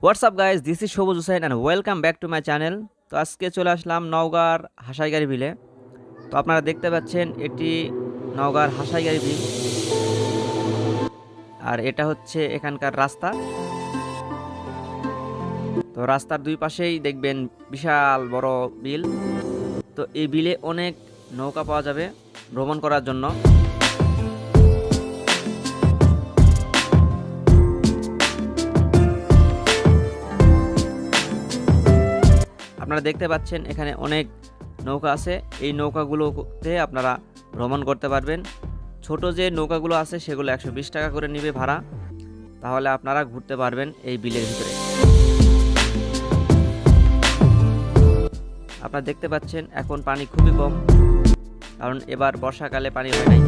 WhatsApp guys, this is Sabuj Hussain and welcome back to my channel. তো আজকে চলে আসলাম নওগাঁর হাসাইগাড়ি বিলে। তো আপনারা দেখতে পাচ্ছেন এটি নওগাঁর হাসাইগাড়ি বিল, আর এটা হচ্ছে এখানকার রাস্তা। তো রাস্তার দুই পাশেই দেখবেন বিশাল বড় বিল। তো এই বিলে অনেক নৌকা পাওয়া যাবে ভ্রমণ করার জন্য। আপনারা দেখতে পাচ্ছেন এখানে অনেক নৌকা আছে। এই নৌকাগুলোতে আপনারা ভ্রমণ করতে পারবেন। ছোট যে নৌকাগুলো আছে সেগুলো 120 টাকা করে নেবে ভাড়া। তাহলে আপনারা ঘুরতে পারবেন এই বিলের ভিতরে। আপনারা দেখতে পাচ্ছেন এখন পানি খুবই কম, কারণ এবার বর্ষাকালে পানি হয় নাই,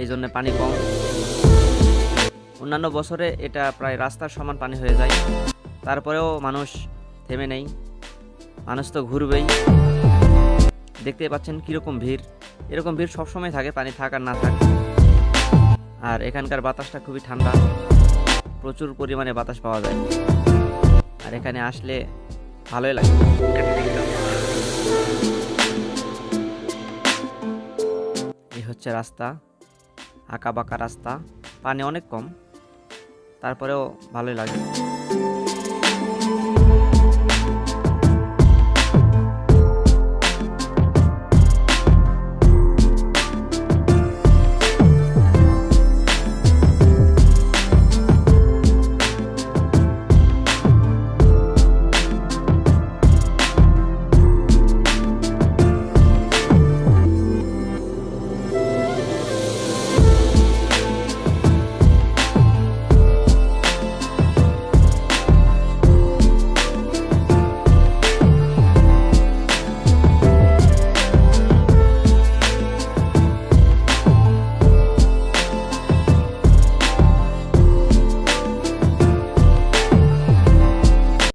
এই জন্য পানি কম। অন্যান্য বছরে এটা প্রায় রাস্তার সমান পানি হয়ে যায়, তারপরেও মানুষ থেমে নেই, মানুষ তো ঘুরবেই। দেখতে পাচ্ছেন কীরকম ভিড়। এরকম ভিড় সবসময় থাকে, পানি থাক আর না থাক। আর এখানকার বাতাসটা খুবই ঠান্ডা, প্রচুর পরিমাণে বাতাস পাওয়া যায়, আর এখানে আসলে ভালোই লাগে। এই হচ্ছে রাস্তা, আঁকা বাঁকা রাস্তা, পানি অনেক কম, তারপরেও ভালোই লাগে।